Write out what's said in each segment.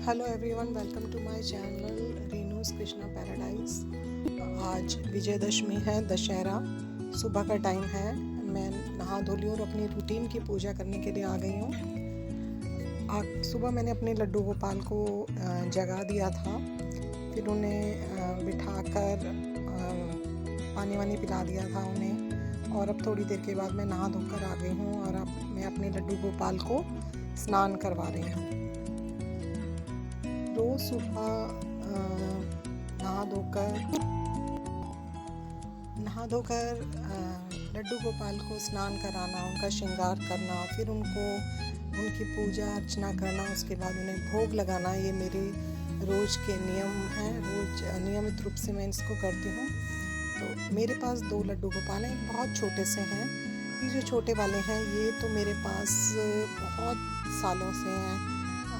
Hello everyone, welcome to my channel Renu's Krishna paradise. आज विजयदशमी है, दशहरा, सुबह का टाइम है। मैं नहा धो ली और अपनी रूटीन की पूजा करने के लिए आ गई हूँ। सुबह मैंने अपने लड्डू गोपाल को जगा दिया था, फिर उन्हें बिठाकर पानी वानी पिला दिया था उन्हें, और अब थोड़ी देर के बाद मैं नहा धोकर आ गई हूँ और अब मैं अपने लड्डू गोपाल को स्नान करवा रही हूँ। रोज़ सुबह नहा धोकर लड्डू गोपाल को स्नान कराना, उनका श्रृंगार करना, फिर उनकी पूजा अर्चना करना, उसके बाद उन्हें भोग लगाना, ये मेरे रोज़ के नियम हैं। रोज़ नियमित रूप से मैं इसको करती हूँ। तो मेरे पास 2 लड्डू गोपाल हैं, बहुत छोटे से हैं। ये जो छोटे वाले हैं ये तो मेरे पास बहुत सालों से हैं,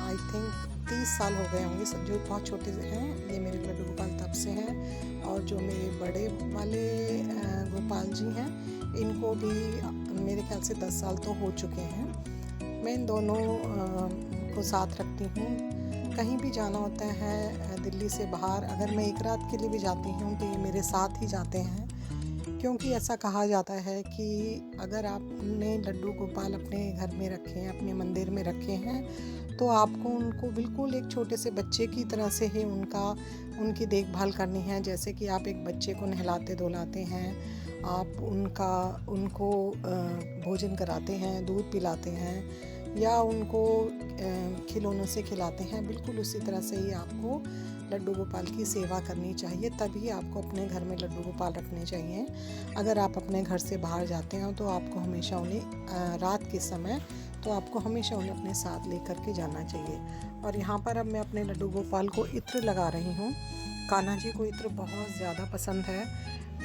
आई थिंक 30 साल हो गए होंगे। सब जो बहुत छोटे से हैं ये मेरे लड्डू गोपाल तब से हैं, और जो मेरे बड़े वाले गोपाल जी हैं इनको भी मेरे ख्याल से 10 साल तो हो चुके हैं। मैं इन दोनों को साथ रखती हूँ। कहीं भी जाना होता है दिल्ली से बाहर, अगर मैं एक रात के लिए भी जाती हूँ तो ये मेरे साथ ही जाते हैं, क्योंकि ऐसा कहा जाता है कि अगर आपने लड्डू गोपाल अपने घर में रखे हैं, अपने मंदिर में रखे हैं, तो आपको उनको बिल्कुल एक छोटे से बच्चे की तरह से ही उनकी देखभाल करनी है। जैसे कि आप एक बच्चे को नहलाते धुलाते हैं, आप उनको भोजन कराते हैं, दूध पिलाते हैं, या उनको खिलौनों से खिलाते हैं, बिल्कुल उसी तरह से ही आपको लड्डू गोपाल की सेवा करनी चाहिए। तभी आपको अपने घर में लड्डू गोपाल रखने चाहिए। अगर आप अपने घर से बाहर जाते हैं तो आपको हमेशा उन्हें रात के समय तो आपको हमेशा उन्हें अपने साथ लेकर के जाना चाहिए। और यहाँ पर अब मैं अपने लड्डू गोपाल को इत्र लगा रही हूँ। कान्हा जी को इत्र बहुत ज़्यादा पसंद है,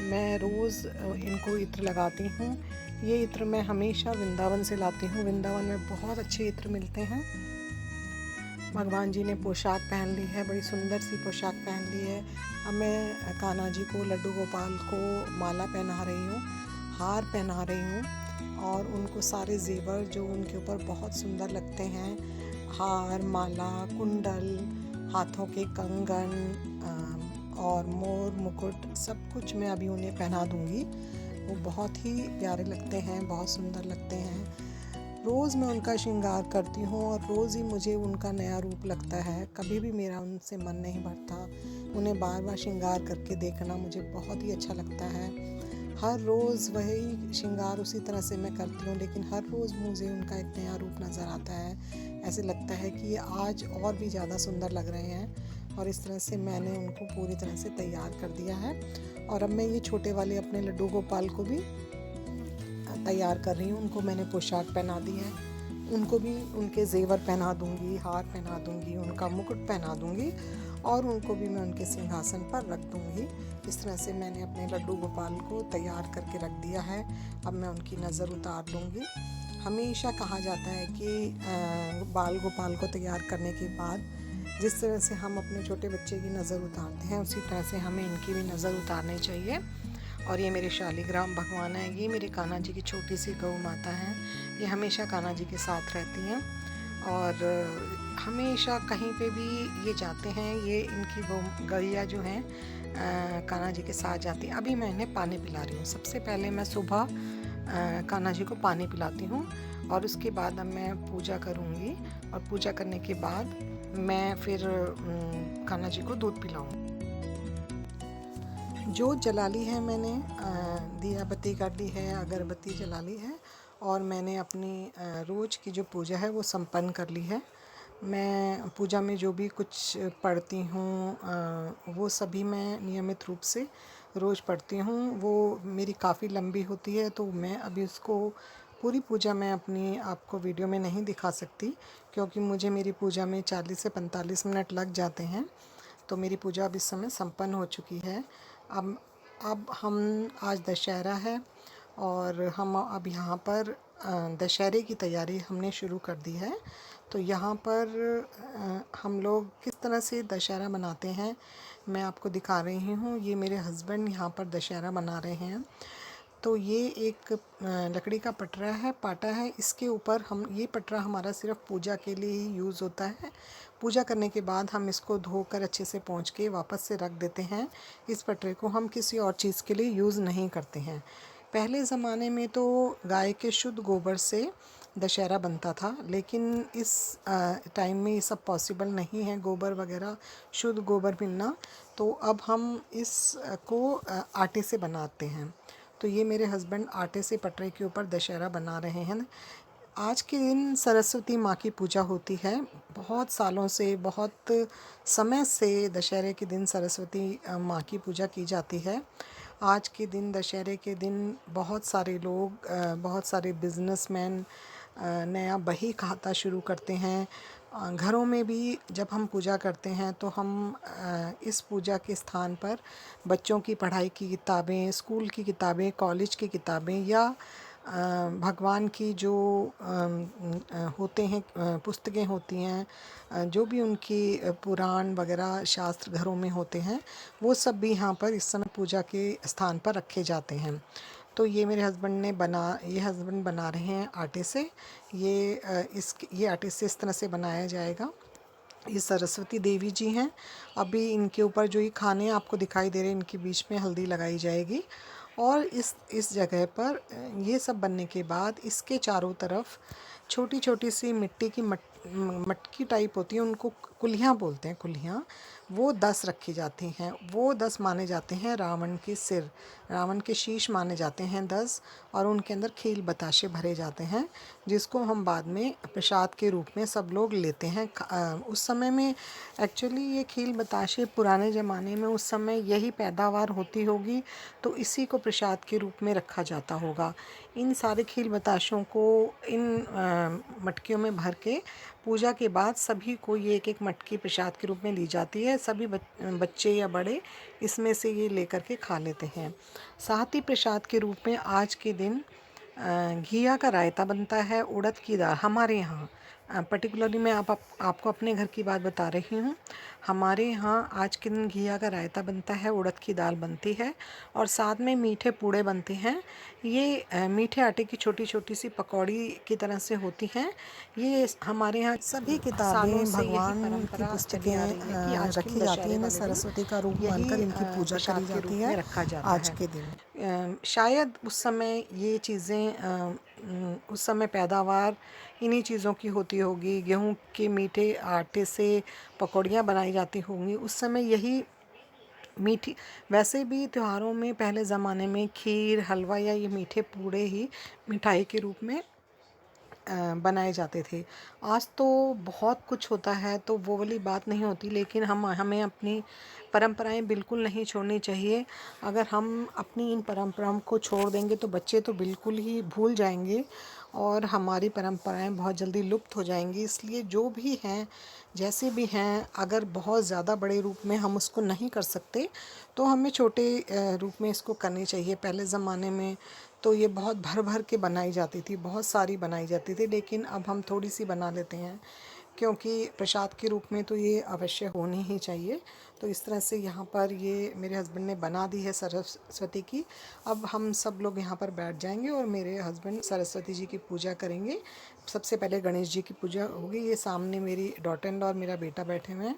मैं रोज़ इनको इत्र लगाती हूँ। ये इत्र मैं हमेशा वृंदावन से लाती हूँ। वृंदावन में बहुत अच्छे इत्र मिलते हैं। भगवान जी ने पोशाक पहन ली है, बड़ी सुंदर सी पोशाक पहन ली है। अब मैं कान्हा जी को, लड्डू गोपाल को माला पहना रही हूँ, हार पहना रही हूँ, और उनको सारे जेवर जो उनके ऊपर बहुत सुंदर लगते हैं, हार, माला, कुंडल, हाथों के कंगन और मोर मुकुट, सब कुछ मैं अभी उन्हें पहना दूँगी। वो बहुत ही प्यारे लगते हैं, बहुत सुंदर लगते हैं। रोज़ मैं उनका श्रृंगार करती हूँ और रोज़ ही मुझे उनका नया रूप लगता है। कभी भी मेरा उनसे मन नहीं भरता। उन्हें बार बार श्रृंगार करके देखना मुझे बहुत ही अच्छा लगता है। हर रोज़ वही श्रृंगार उसी तरह से मैं करती हूँ, लेकिन हर रोज़ मुझे उनका एक नया रूप नज़र आता है। ऐसे लगता है कि ये आज और भी ज़्यादा सुंदर लग रहे हैं, और इस तरह से मैंने उनको पूरी तरह से तैयार कर दिया है। और अब मैं ये छोटे वाले अपने लड्डू गोपाल को भी तैयार कर रही हूँ। उनको मैंने पोशाक पहना दी है, उनको भी उनके जेवर पहना दूँगी, हार पहना दूँगी, उनका मुकुट पहना दूँगी, और उनको भी मैं उनके सिंहासन पर रख दूँगी। इस तरह से मैंने अपने लड्डू गोपाल को तैयार करके रख दिया है। अब मैं उनकी नज़र उतार लूँगी। हमेशा कहा जाता है कि बाल गोपाल को तैयार करने के बाद जिस तरह से हम अपने छोटे बच्चे की नज़र उतारते हैं, उसी तरह से हमें इनकी भी नज़र उतारनी चाहिए। और ये मेरे शालिग्राम भगवान हैं, ये मेरे कान्हा जी की छोटी सी गौ माता हैं। ये हमेशा कान्हा जी के साथ रहती हैं, और हमेशा कहीं पे भी ये जाते हैं। ये इनकी गैया जो हैं कान्हा जी के साथ जाती हैं। अभी मैं इन्हें पानी पिला रही हूँ। सबसे पहले मैं सुबह कान्हा जी को पानी पिलाती हूँ, और उसके बाद अब मैं पूजा करूँगी, और पूजा करने के बाद मैं फिर कान्हा जी को दूध पिलाऊँगी। जोत जला ली है मैंने, दिया बत्ती कर ली है, अगरबत्ती जला ली है, और मैंने अपनी रोज़ की जो पूजा है वो संपन्न कर ली है। मैं पूजा में जो भी कुछ पढ़ती हूँ वो सभी मैं नियमित रूप से रोज़ पढ़ती हूँ। वो मेरी काफ़ी लंबी होती है, तो मैं अभी उसको पूरी पूजा मैं अपनी आपको वीडियो में नहीं दिखा सकती, क्योंकि मुझे मेरी पूजा में 40 से 45 मिनट लग जाते हैं। तो मेरी पूजा अब इस समय संपन्न हो चुकी है। अब हम आज दशहरा है, और हम अब यहाँ पर दशहरे की तैयारी हमने शुरू कर दी है। तो यहाँ पर हम लोग किस तरह से दशहरा मनाते हैं मैं आपको दिखा रही हूँ। ये मेरे हस्बैंड यहाँ पर दशहरा मना रहे हैं। तो ये एक लकड़ी का पटरा है, पाटा है। इसके ऊपर हम ये पटरा हमारा सिर्फ पूजा के लिए ही यूज़ होता है। पूजा करने के बाद हम इसको धोकर अच्छे से पोंछ के वापस से रख देते हैं। इस पटरे को हम किसी और चीज़ के लिए यूज़ नहीं करते हैं। पहले ज़माने में तो गाय के शुद्ध गोबर से दशहरा बनता था, लेकिन इस टाइम में ये सब पॉसिबल नहीं है, गोबर वगैरह शुद्ध गोबर मिलना। तो अब हम इस को आटे से बनाते हैं। तो ये मेरे हस्बैंड आटे से पटरे के ऊपर दशहरा बना रहे हैं। आज के दिन सरस्वती माँ की पूजा होती है। बहुत सालों से, बहुत समय से दशहरे के दिन सरस्वती माँ की पूजा की जाती है। आज के दिन, दशहरे के दिन, बहुत सारे लोग, बहुत सारे बिजनेसमैन नया बही खाता शुरू करते हैं। घरों में भी जब हम पूजा करते हैं तो हम इस पूजा के स्थान पर बच्चों की पढ़ाई की किताबें, स्कूल की किताबें, कॉलेज की किताबें या भगवान की जो होते हैं, पुस्तकें होती हैं, जो भी उनकी पुराण वगैरह शास्त्र घरों में होते हैं, वो सब भी यहाँ पर इस समय पूजा के स्थान पर रखे जाते हैं। तो ये मेरे हस्बैंड बना रहे हैं आटे से। ये आटे से इस तरह से बनाया जाएगा। ये सरस्वती देवी जी हैं। अभी इनके ऊपर जो ये खाने आपको दिखाई दे रहे हैं, इनके बीच में हल्दी लगाई जाएगी। और इस जगह पर ये सब बनने के बाद इसके चारों तरफ छोटी छोटी सी मिट्टी की मटकी टाइप होती है, उनको कुल्हियाँ बोलते हैं, कुल्हियाँ। वो 10 रखी जाती हैं। वो 10 माने जाते हैं रावण के सिर, रावण के शीश माने जाते हैं 10। और उनके अंदर खील बताशे भरे जाते हैं, जिसको हम बाद में प्रसाद के रूप में सब लोग लेते हैं। उस समय में एक्चुअली ये खील बताशे पुराने ज़माने में उस समय यही पैदावार होती होगी, तो इसी को प्रसाद के रूप में रखा जाता होगा। इन सारे खील बताशों को इन मटकियों में भर के पूजा के बाद सभी को ये एक एक मटकी प्रसाद के रूप में ली जाती है। सभी बच्चे या बड़े इसमें से ये लेकर के खा लेते हैं। साथ ही प्रसाद के रूप में आज के दिन घिया का रायता बनता है, उड़द की दाल। हमारे यहाँ पर्टिकुलरली मैं आपको अपने घर की बात बता रही हूँ। हमारे यहाँ आज के दिन घिया का रायता बनता है, उड़द की दाल बनती है और साथ में मीठे पूड़े बनते हैं। ये मीठे आटे की छोटी छोटी सी पकौड़ी की तरह से होती हैं। ये हमारे यहाँ सभी किताबें, भगवान की पुस्तकें रखी जाती हैं। सरस्वती का रूप मानकर इनकी पूजा करी जाती है रखा जाता आज के दिन। शायद उस समय ये चीज़ें उस समय पैदावार इन्हीं चीज़ों की होती होगी। गेहूं के मीठे आटे से पकौड़ियाँ बनाई जाती होंगी उस समय। यही मीठी, वैसे भी त्योहारों में पहले ज़माने में खीर, हलवा या ये मीठे पूड़े ही मिठाई के रूप में बनाए जाते थे। आज तो बहुत कुछ होता है, तो वो वाली बात नहीं होती, लेकिन हमें अपनी परंपराएं बिल्कुल नहीं छोड़नी चाहिए। अगर हम अपनी इन परंपराओं को छोड़ देंगे तो बच्चे तो बिल्कुल ही भूल जाएंगे और हमारी परंपराएं बहुत जल्दी लुप्त हो जाएंगी। इसलिए जो भी हैं, जैसे भी हैं, अगर बहुत ज़्यादा बड़े रूप में हम उसको नहीं कर सकते तो हमें छोटे रूप में इसको करनी चाहिए। पहले ज़माने में तो ये बहुत भर भर के बनाई जाती थी, बहुत सारी बनाई जाती थी, लेकिन अब हम थोड़ी सी बना लेते हैं क्योंकि प्रसाद के रूप में तो ये अवश्य होनी ही चाहिए। तो इस तरह से यहाँ पर ये मेरे हस्बैंड ने बना दी है सरस्वती की। अब हम सब लोग यहाँ पर बैठ जाएंगे और मेरे हस्बैंड सरस्वती जी की पूजा करेंगे। सबसे पहले गणेश जी की पूजा होगी। ये सामने मेरी डॉटर इन लॉ और मेरा बेटा बैठे हुए हैं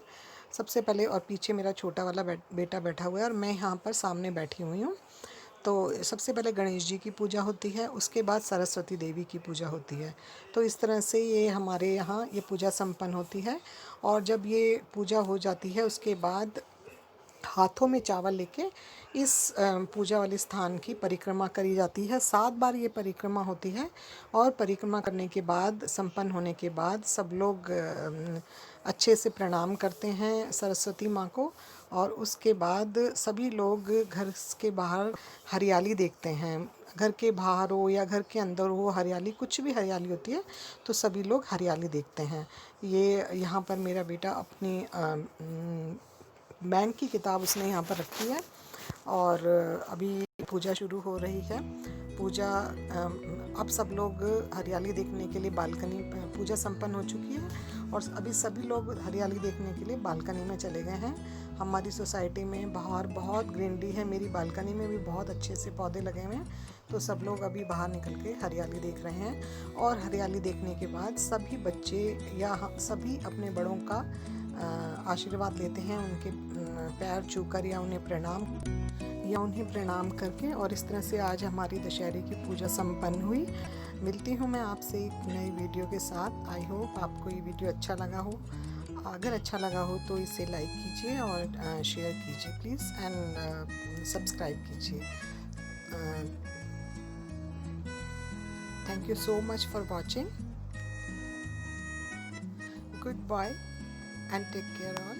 सबसे पहले, और पीछे मेरा छोटा वाला बेटा बैठा हुआ है और मैं यहाँ पर सामने बैठी हुई हूँ। तो सबसे पहले गणेश जी की पूजा होती है, उसके बाद सरस्वती देवी की पूजा होती है। तो इस तरह से ये हमारे यहाँ ये पूजा संपन्न होती है। और जब ये पूजा हो जाती है उसके बाद हाथों में चावल लेके इस पूजा वाले स्थान की परिक्रमा करी जाती है। 7 बार ये परिक्रमा होती है और परिक्रमा करने के बाद, संपन्न होने के बाद, सब लोग अच्छे से प्रणाम करते हैं सरस्वती माँ को। और उसके बाद सभी लोग घर के बाहर हरियाली देखते हैं। घर के बाहर हो या घर के अंदर हो, हरियाली, कुछ भी हरियाली होती है तो सभी लोग हरियाली देखते हैं। ये यहाँ पर मेरा बेटा अपनी बैंक की किताब उसने यहाँ पर रखी है और अभी पूजा शुरू हो रही है। पूजा अब सब लोग हरियाली देखने के लिए बालकनी, पूजा संपन्न हो चुकी है और अभी सभी लोग हरियाली देखने के लिए बालकनी में चले गए हैं। हमारी सोसाइटी में बाहर बहुत ग्रीनरी है, मेरी बालकनी में भी बहुत अच्छे से पौधे लगे हुए हैं, तो सब लोग अभी बाहर निकल के हरियाली देख रहे हैं। और हरियाली देखने के बाद सभी बच्चे या सभी अपने बड़ों का आशीर्वाद लेते हैं, उनके पैर छूकर या उन्हें प्रणाम करके। और इस तरह से आज हमारी दशहरे की पूजा संपन्न हुई। मिलती हूँ मैं आपसे एक नई वीडियो के साथ। आई होप आपको ये वीडियो अच्छा लगा हो। अगर अच्छा लगा हो तो इसे लाइक कीजिए और शेयर कीजिए प्लीज़, एंड सब्सक्राइब कीजिए। Thank you so much for watching. Goodbye and take care all.